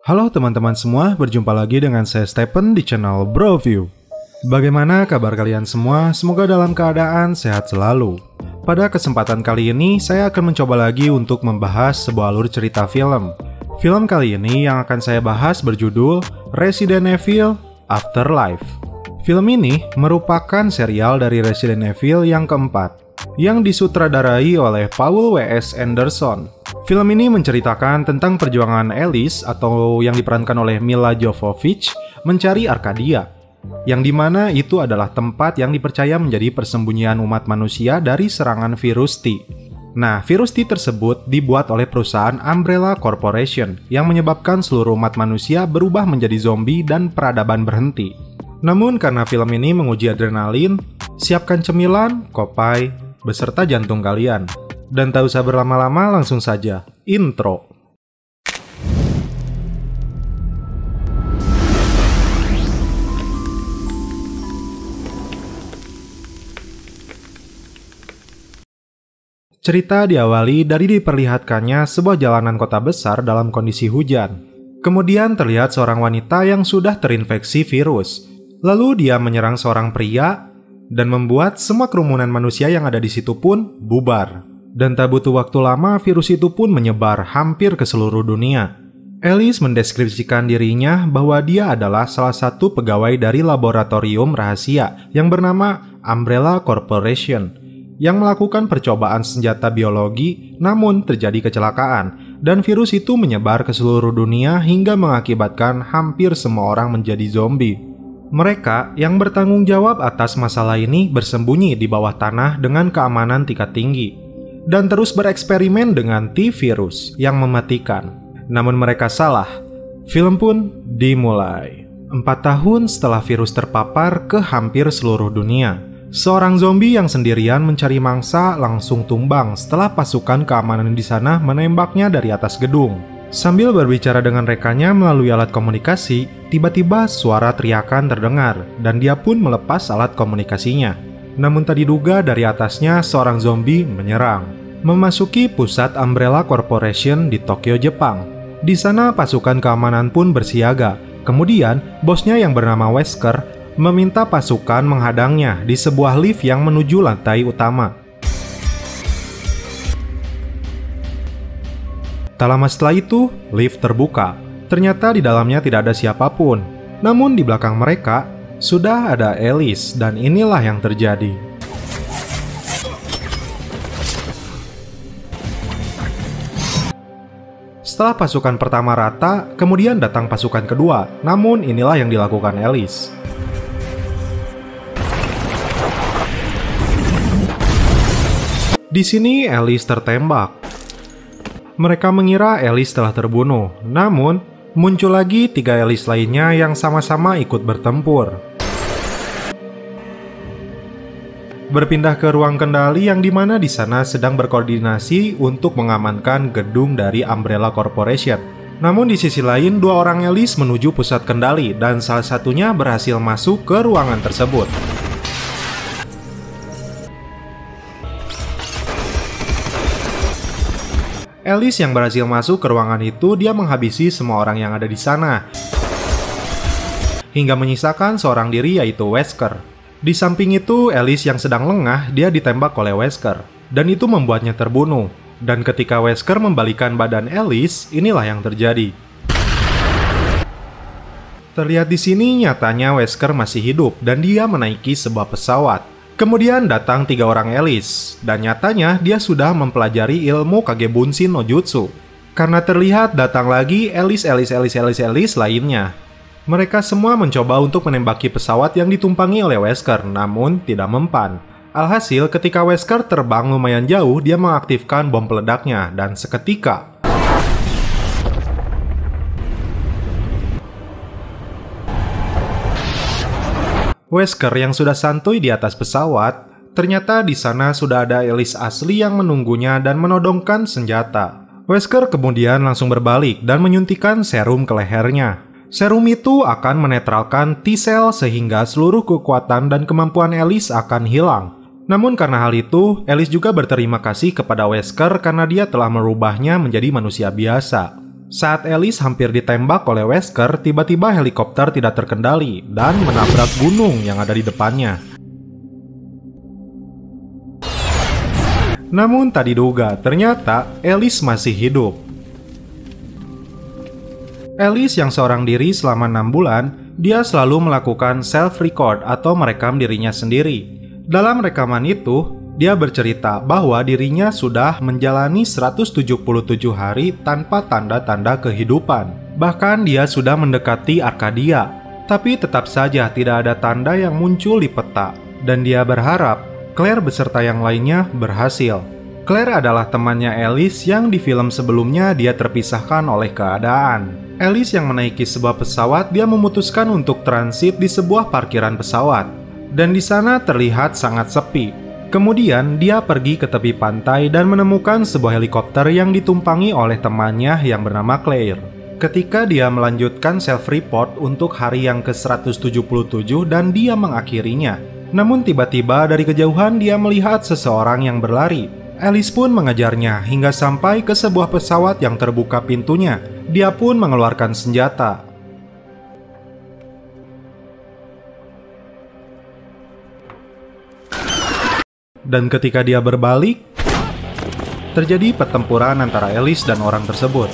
Halo teman-teman semua, berjumpa lagi dengan saya Stephen di channel Broview. Bagaimana kabar kalian semua? Semoga dalam keadaan sehat selalu. Pada kesempatan kali ini, saya akan mencoba lagi untuk membahas sebuah alur cerita film. Film kali ini yang akan saya bahas berjudul Resident Evil Afterlife. Film ini merupakan serial dari Resident Evil yang keempat, yang disutradarai oleh Paul W.S. Anderson. Film ini menceritakan tentang perjuangan Alice atau yang diperankan oleh Milla Jovovich mencari Arcadia, yang dimana itu adalah tempat yang dipercaya menjadi persembunyian umat manusia dari serangan virus T. Nah, virus T tersebut dibuat oleh perusahaan Umbrella Corporation yang menyebabkan seluruh umat manusia berubah menjadi zombie dan peradaban berhenti. Namun karena film ini menguji adrenalin, siapkan cemilan, kopai, beserta jantung kalian. Dan tak usah berlama-lama, langsung saja intro. Cerita diawali dari diperlihatkannya sebuah jalanan kota besar dalam kondisi hujan. Kemudian terlihat seorang wanita yang sudah terinfeksi virus. Lalu dia menyerang seorang pria dan membuat semua kerumunan manusia yang ada di situ pun bubar. Dan tak butuh waktu lama, virus itu pun menyebar hampir ke seluruh dunia. Alice mendeskripsikan dirinya bahwa dia adalah salah satu pegawai dari laboratorium rahasia yang bernama Umbrella Corporation, yang melakukan percobaan senjata biologi, namun terjadi kecelakaan, dan virus itu menyebar ke seluruh dunia hingga mengakibatkan hampir semua orang menjadi zombie. Mereka yang bertanggung jawab atas masalah ini bersembunyi di bawah tanah dengan keamanan tingkat tinggi, dan terus bereksperimen dengan T-virus yang mematikan. Namun mereka salah. Film pun dimulai. 4 tahun setelah virus terpapar ke hampir seluruh dunia, seorang zombie yang sendirian mencari mangsa langsung tumbang setelah pasukan keamanan di sana menembaknya dari atas gedung. Sambil berbicara dengan rekannya melalui alat komunikasi, tiba-tiba suara teriakan terdengar dan dia pun melepas alat komunikasinya. Namun tak diduga dari atasnya seorang zombie menyerang, memasuki pusat Umbrella Corporation di Tokyo, Jepang. Di sana pasukan keamanan pun bersiaga. Kemudian bosnya yang bernama Wesker meminta pasukan menghadangnya di sebuah lift yang menuju lantai utama. Tak lama setelah itu, lift terbuka. Ternyata di dalamnya tidak ada siapapun. Namun di belakang mereka sudah ada Alice, dan inilah yang terjadi. Setelah pasukan pertama rata, kemudian datang pasukan kedua. Namun inilah yang dilakukan Alice. Di sini Alice tertembak. Mereka mengira Alice telah terbunuh. Namun muncul lagi 3 Alice lainnya yang sama-sama ikut bertempur. Berpindah ke ruang kendali yang dimana di sana sedang berkoordinasi untuk mengamankan gedung dari Umbrella Corporation. Namun di sisi lain, 2 orang Alice menuju pusat kendali dan salah satunya berhasil masuk ke ruangan tersebut. Alice yang berhasil masuk ke ruangan itu, dia menghabisi semua orang yang ada di sana, hingga menyisakan seorang diri, yaitu Wesker. Di samping itu, Alice yang sedang lengah, dia ditembak oleh Wesker, dan itu membuatnya terbunuh. Dan ketika Wesker membalikan badan Alice, inilah yang terjadi. Terlihat di sini nyatanya Wesker masih hidup dan dia menaiki sebuah pesawat. Kemudian datang 3 orang Alice, dan nyatanya dia sudah mempelajari ilmu Kagebunshin no Jutsu. Karena terlihat datang lagi Alice lainnya. Mereka semua mencoba untuk menembaki pesawat yang ditumpangi oleh Wesker, namun tidak mempan. Alhasil ketika Wesker terbang lumayan jauh, dia mengaktifkan bom peledaknya, dan seketika Wesker yang sudah santuy di atas pesawat, ternyata di sana sudah ada Alice asli yang menunggunya dan menodongkan senjata. Wesker kemudian langsung berbalik dan menyuntikkan serum ke lehernya. Serum itu akan menetralkan T-cell sehingga seluruh kekuatan dan kemampuan Alice akan hilang. Namun karena hal itu, Alice juga berterima kasih kepada Wesker karena dia telah merubahnya menjadi manusia biasa. Saat Alice hampir ditembak oleh Wesker, tiba-tiba helikopter tidak terkendali dan menabrak gunung yang ada di depannya. Namun tak diduga, ternyata Alice masih hidup. Alice yang seorang diri selama 6 bulan, dia selalu melakukan self-record atau merekam dirinya sendiri. Dalam rekaman itu, dia bercerita bahwa dirinya sudah menjalani 177 hari tanpa tanda-tanda kehidupan. Bahkan dia sudah mendekati Arkadia, tapi tetap saja tidak ada tanda yang muncul di peta. Dan dia berharap Claire beserta yang lainnya berhasil. Claire adalah temannya Alice yang di film sebelumnya dia terpisahkan oleh keadaan. Alice yang menaiki sebuah pesawat, dia memutuskan untuk transit di sebuah parkiran pesawat. Dan di sana terlihat sangat sepi. Kemudian dia pergi ke tepi pantai dan menemukan sebuah helikopter yang ditumpangi oleh temannya yang bernama Claire. Ketika dia melanjutkan self-report untuk hari yang ke-177 dan dia mengakhirinya. Namun tiba-tiba dari kejauhan dia melihat seseorang yang berlari. Alice pun mengejarnya hingga sampai ke sebuah pesawat yang terbuka pintunya. Dia pun mengeluarkan senjata. Dan ketika dia berbalik, terjadi pertempuran antara Alice dan orang tersebut.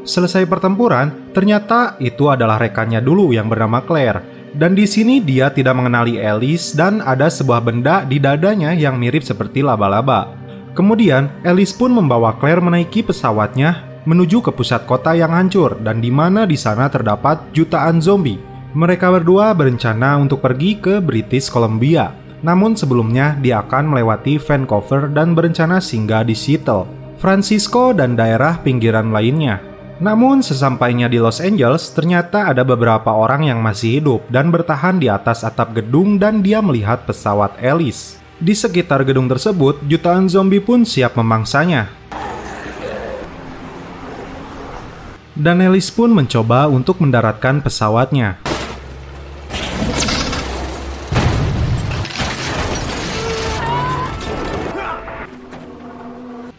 Selesai pertempuran, ternyata itu adalah rekannya dulu yang bernama Claire. Dan di sini dia tidak mengenali Alice dan ada sebuah benda di dadanya yang mirip seperti laba-laba. Kemudian, Alice pun membawa Claire menaiki pesawatnya menuju ke pusat kota yang hancur dan di mana di sana terdapat jutaan zombie. Mereka berdua berencana untuk pergi ke British Columbia. Namun sebelumnya dia akan melewati Vancouver dan berencana singgah di Seattle, Francisco dan daerah pinggiran lainnya. Namun sesampainya di Los Angeles, ternyata ada beberapa orang yang masih hidup dan bertahan di atas atap gedung dan dia melihat pesawat Alice. Di sekitar gedung tersebut, jutaan zombie pun siap memangsanya. Dan Alice pun mencoba untuk mendaratkan pesawatnya.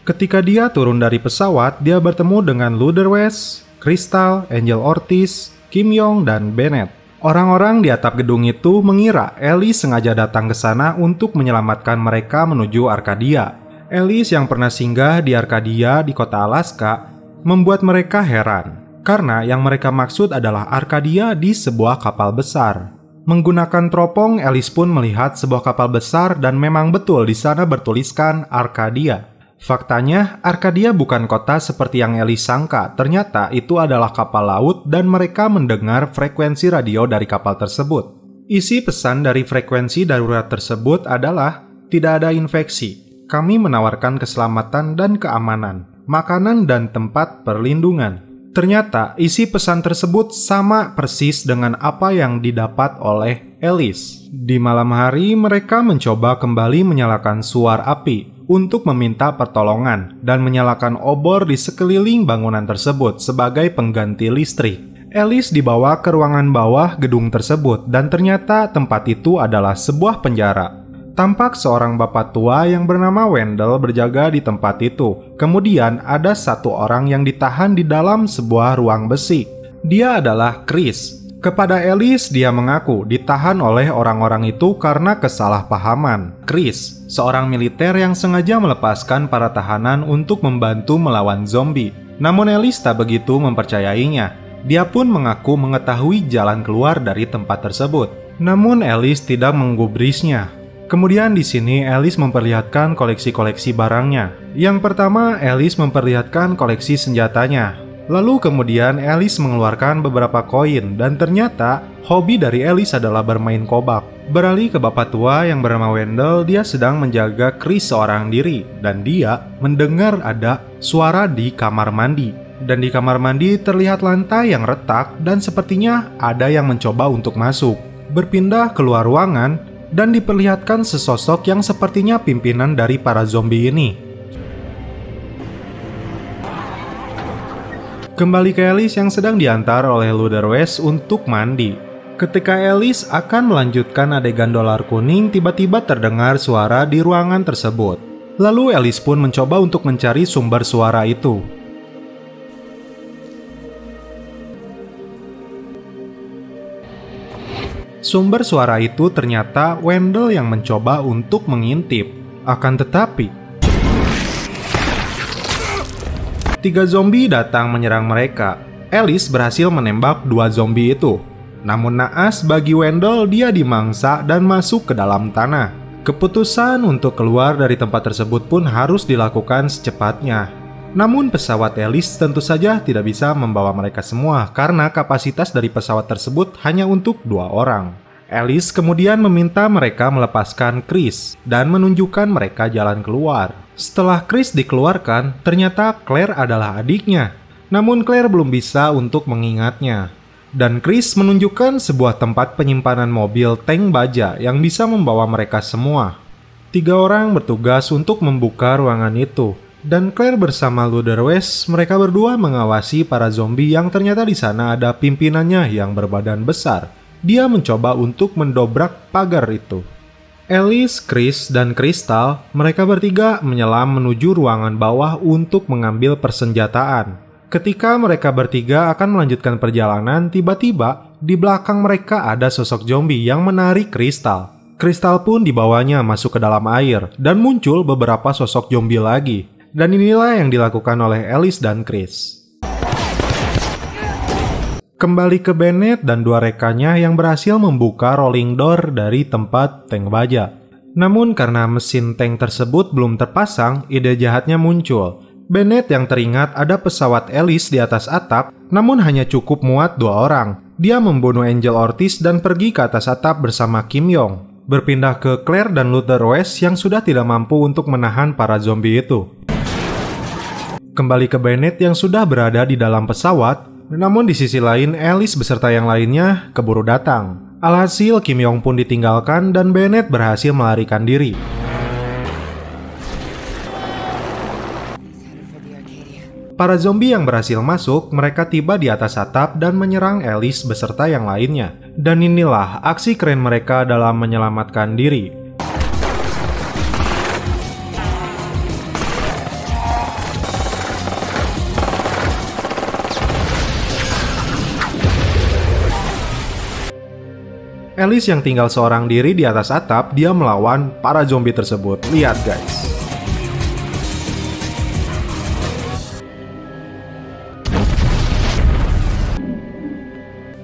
Ketika dia turun dari pesawat, dia bertemu dengan Luther West, Crystal, Angel Ortiz, Kim Yong, dan Bennett. Orang-orang di atap gedung itu mengira Alice sengaja datang ke sana untuk menyelamatkan mereka menuju Arkadia. Alice yang pernah singgah di Arkadia di kota Alaska membuat mereka heran, karena yang mereka maksud adalah Arkadia di sebuah kapal besar. Menggunakan teropong, Alice pun melihat sebuah kapal besar dan memang betul di sana bertuliskan Arkadia. Faktanya, Arkadia bukan kota seperti yang Alice sangka. Ternyata itu adalah kapal laut dan mereka mendengar frekuensi radio dari kapal tersebut. Isi pesan dari frekuensi darurat tersebut adalah tidak ada infeksi. Kami menawarkan keselamatan dan keamanan, makanan dan tempat perlindungan. Ternyata isi pesan tersebut sama persis dengan apa yang didapat oleh Alice. Di malam hari, mereka mencoba kembali menyalakan suar api untuk meminta pertolongan dan menyalakan obor di sekeliling bangunan tersebut sebagai pengganti listrik. Alice dibawa ke ruangan bawah gedung tersebut dan ternyata tempat itu adalah sebuah penjara. Tampak seorang bapak tua yang bernama Wendell berjaga di tempat itu. Kemudian ada satu orang yang ditahan di dalam sebuah ruang besi. Dia adalah Chris. Kepada Alice, dia mengaku ditahan oleh orang-orang itu karena kesalahpahaman. Chris, seorang militer yang sengaja melepaskan para tahanan untuk membantu melawan zombie. Namun Alice tak begitu mempercayainya. Dia pun mengaku mengetahui jalan keluar dari tempat tersebut. Namun Alice tidak menggubrisnya. Kemudian di sini Alice memperlihatkan koleksi-koleksi barangnya. Yang pertama, Alice memperlihatkan koleksi senjatanya. Lalu kemudian Alice mengeluarkan beberapa koin dan ternyata hobi dari Alice adalah bermain kobak. Beralih ke bapak tua yang bernama Wendell, dia sedang menjaga Chris seorang diri dan dia mendengar ada suara di kamar mandi. Dan di kamar mandi terlihat lantai yang retak dan sepertinya ada yang mencoba untuk masuk. Berpindah keluar ruangan dan diperlihatkan sesosok yang sepertinya pimpinan dari para zombie ini. Kembali ke Alice yang sedang diantar oleh Luther West untuk mandi. Ketika Alice akan melanjutkan adegan dolar kuning, tiba-tiba terdengar suara di ruangan tersebut. Lalu Alice pun mencoba untuk mencari sumber suara itu. Sumber suara itu ternyata Wendell yang mencoba untuk mengintip. Akan tetapi, 3 zombie datang menyerang mereka. Alice berhasil menembak 2 zombie itu. Namun naas bagi Wendell, dia dimangsa dan masuk ke dalam tanah. Keputusan untuk keluar dari tempat tersebut pun harus dilakukan secepatnya. Namun pesawat Alice tentu saja tidak bisa membawa mereka semua karena kapasitas dari pesawat tersebut hanya untuk 2 orang. Alice kemudian meminta mereka melepaskan Chris dan menunjukkan mereka jalan keluar. Setelah Chris dikeluarkan, ternyata Claire adalah adiknya. Namun Claire belum bisa untuk mengingatnya. Dan Chris menunjukkan sebuah tempat penyimpanan mobil tank baja yang bisa membawa mereka semua. 3 orang bertugas untuk membuka ruangan itu. Dan Claire bersama Luther West, mereka berdua mengawasi para zombie yang ternyata di sana ada pimpinannya yang berbadan besar. Dia mencoba untuk mendobrak pagar itu. Alice, Chris, dan Crystal, mereka bertiga menyelam menuju ruangan bawah untuk mengambil persenjataan. Ketika mereka bertiga akan melanjutkan perjalanan, tiba-tiba di belakang mereka ada sosok zombie yang menarik Crystal. Crystal pun dibawanya masuk ke dalam air dan muncul beberapa sosok zombie lagi. Dan inilah yang dilakukan oleh Alice dan Chris. Kembali ke Bennett dan 2 rekannya yang berhasil membuka rolling door dari tempat tank baja. Namun karena mesin tank tersebut belum terpasang, ide jahatnya muncul. Bennett yang teringat ada pesawat Alice di atas atap, namun hanya cukup muat 2 orang. Dia membunuh Angel Ortiz dan pergi ke atas atap bersama Kim Yong, berpindah ke Claire dan Luther West yang sudah tidak mampu untuk menahan para zombie itu. Kembali ke Bennett yang sudah berada di dalam pesawat, namun di sisi lain Alice beserta yang lainnya keburu datang. Alhasil Kim Yong pun ditinggalkan dan Bennett berhasil melarikan diri. Para zombie yang berhasil masuk, mereka tiba di atas atap dan menyerang Alice beserta yang lainnya. Dan inilah aksi keren mereka dalam menyelamatkan diri. Alice yang tinggal seorang diri di atas atap, dia melawan para zombie tersebut. Lihat guys.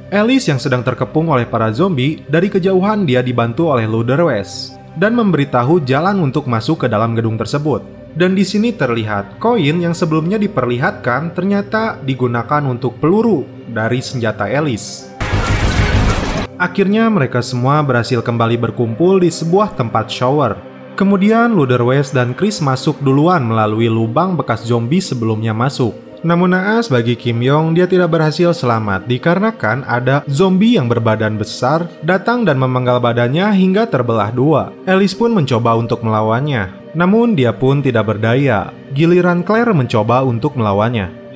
Alice yang sedang terkepung oleh para zombie, dari kejauhan dia dibantu oleh Luther West dan memberitahu jalan untuk masuk ke dalam gedung tersebut. Dan di sini terlihat koin yang sebelumnya diperlihatkan ternyata digunakan untuk peluru dari senjata Alice. Akhirnya mereka semua berhasil kembali berkumpul di sebuah tempat shower. Kemudian Luther West dan Chris masuk duluan melalui lubang bekas zombie sebelumnya masuk. Namun naas bagi Kim Yong, dia tidak berhasil selamat dikarenakan ada zombie yang berbadan besar datang dan memenggal badannya hingga terbelah 2. Alice pun mencoba untuk melawannya, namun dia pun tidak berdaya. Giliran Claire mencoba untuk melawannya.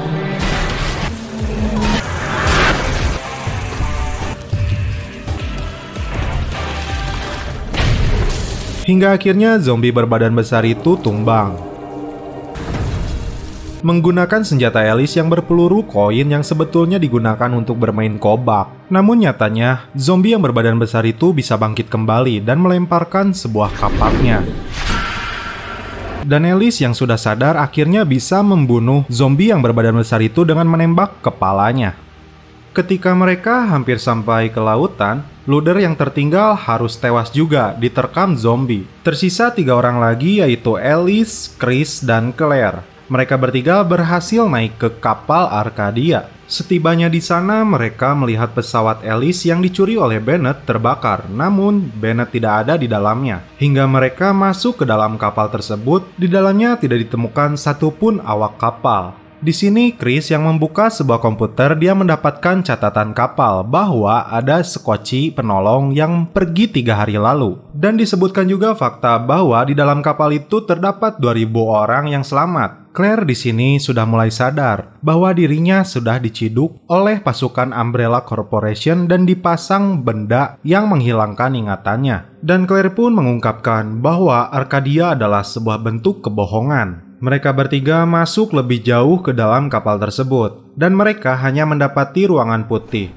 Hingga akhirnya zombie berbadan besar itu tumbang. Menggunakan senjata Alice yang berpeluru koin yang sebetulnya digunakan untuk bermain kobak. Namun nyatanya, zombie yang berbadan besar itu bisa bangkit kembali dan melemparkan sebuah kapaknya. Dan Alice yang sudah sadar akhirnya bisa membunuh zombie yang berbadan besar itu dengan menembak kepalanya. Ketika mereka hampir sampai ke lautan, Luther yang tertinggal harus tewas juga diterkam zombie. Tersisa 3 orang lagi yaitu Alice, Chris, dan Claire. Mereka bertiga berhasil naik ke kapal Arcadia. Setibanya di sana, mereka melihat pesawat Alice yang dicuri oleh Bennett terbakar. Namun, Bennett tidak ada di dalamnya. Hingga mereka masuk ke dalam kapal tersebut, di dalamnya tidak ditemukan satupun awak kapal. Di sini Chris yang membuka sebuah komputer, dia mendapatkan catatan kapal bahwa ada sekoci penolong yang pergi 3 hari lalu. Dan disebutkan juga fakta bahwa di dalam kapal itu terdapat 2000 orang yang selamat. Claire di sini sudah mulai sadar bahwa dirinya sudah diciduk oleh pasukan Umbrella Corporation dan dipasang benda yang menghilangkan ingatannya. Dan Claire pun mengungkapkan bahwa Arcadia adalah sebuah bentuk kebohongan. Mereka bertiga masuk lebih jauh ke dalam kapal tersebut, dan mereka hanya mendapati ruangan putih.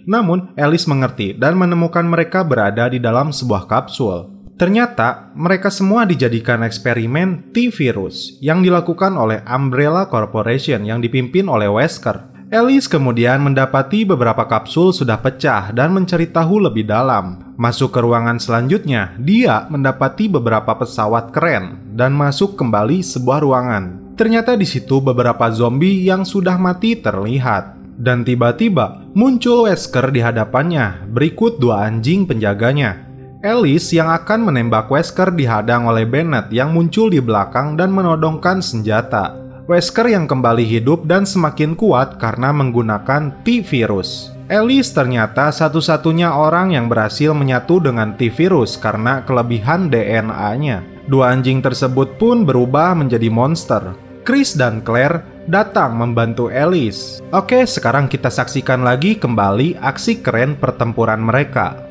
Namun, Alice mengerti dan menemukan mereka berada di dalam sebuah kapsul. Ternyata, mereka semua dijadikan eksperimen T-Virus yang dilakukan oleh Umbrella Corporation yang dipimpin oleh Wesker. Alice kemudian mendapati beberapa kapsul sudah pecah dan mencari tahu lebih dalam. Masuk ke ruangan selanjutnya, dia mendapati beberapa pesawat keren dan masuk kembali sebuah ruangan. Ternyata di situ beberapa zombie yang sudah mati terlihat. Dan tiba-tiba muncul Wesker di hadapannya, berikut 2 anjing penjaganya. Alice yang akan menembak Wesker dihadang oleh Bennett yang muncul di belakang dan menodongkan senjata. Wesker yang kembali hidup dan semakin kuat karena menggunakan T-Virus. Alice ternyata satu-satunya orang yang berhasil menyatu dengan T-Virus karena kelebihan DNA-nya. 2 anjing tersebut pun berubah menjadi monster. Chris dan Claire datang membantu Alice. Oke, sekarang kita saksikan lagi kembali aksi keren pertempuran mereka.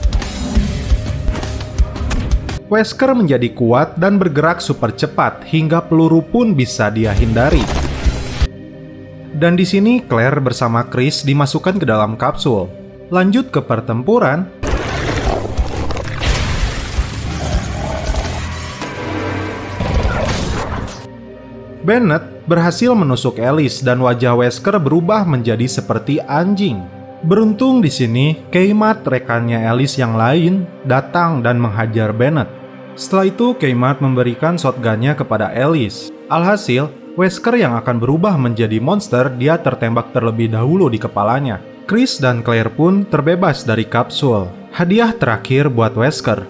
Wesker menjadi kuat dan bergerak super cepat hingga peluru pun bisa dia hindari. Dan di sini Claire bersama Chris dimasukkan ke dalam kapsul. Lanjut ke pertempuran. Bennett berhasil menusuk Alice dan wajah Wesker berubah menjadi seperti anjing. Beruntung di sini, Kmart rekannya Alice yang lain datang dan menghajar Bennett. Setelah itu, Kmart memberikan shotgunnya kepada Alice. Alhasil, Wesker yang akan berubah menjadi monster, dia tertembak terlebih dahulu di kepalanya. Chris dan Claire pun terbebas dari kapsul. Hadiah terakhir buat Wesker.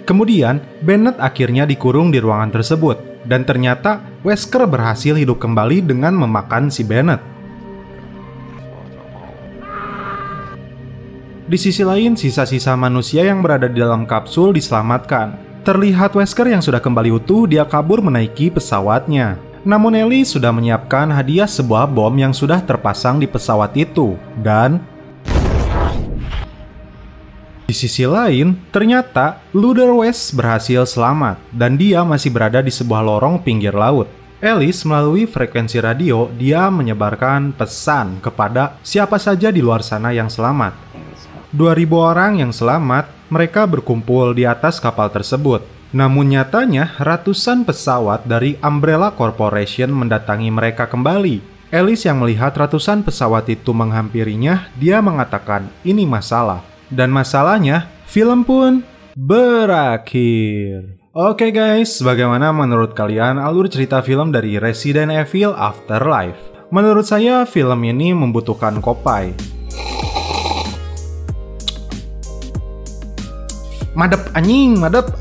Kemudian, Bennett akhirnya dikurung di ruangan tersebut. Dan ternyata, Wesker berhasil hidup kembali dengan memakan si Bennett. Di sisi lain, sisa-sisa manusia yang berada di dalam kapsul diselamatkan. Terlihat Wesker yang sudah kembali utuh, dia kabur menaiki pesawatnya. Namun Ellie sudah menyiapkan hadiah sebuah bom yang sudah terpasang di pesawat itu. Dan di sisi lain, ternyata Luther West berhasil selamat dan dia masih berada di sebuah lorong pinggir laut. Alice melalui frekuensi radio, dia menyebarkan pesan kepada siapa saja di luar sana yang selamat. 2000 orang yang selamat, mereka berkumpul di atas kapal tersebut. Namun nyatanya, ratusan pesawat dari Umbrella Corporation mendatangi mereka kembali. Alice yang melihat ratusan pesawat itu menghampirinya, dia mengatakan ini masalah. Dan masalahnya, film pun berakhir. Oke guys, bagaimana menurut kalian alur cerita film dari Resident Evil Afterlife? Menurut saya, film ini membutuhkan kopai. Madep anjing, madep.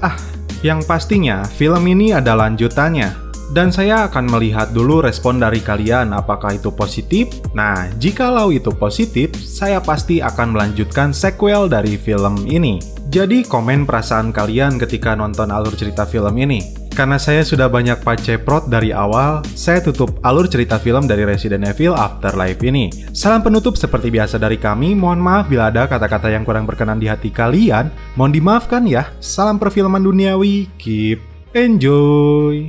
Yang pastinya film ini ada lanjutannya. Dan saya akan melihat dulu respon dari kalian apakah itu positif. Nah, jikalau itu positif, saya pasti akan melanjutkan sequel dari film ini. Jadi komen perasaan kalian ketika nonton alur cerita film ini. Karena saya sudah banyak paceprot dari awal, saya tutup alur cerita film dari Resident Evil Afterlife ini. Salam penutup seperti biasa dari kami, mohon maaf bila ada kata-kata yang kurang berkenan di hati kalian. Mohon dimaafkan ya, salam perfilman duniawi, keep enjoy!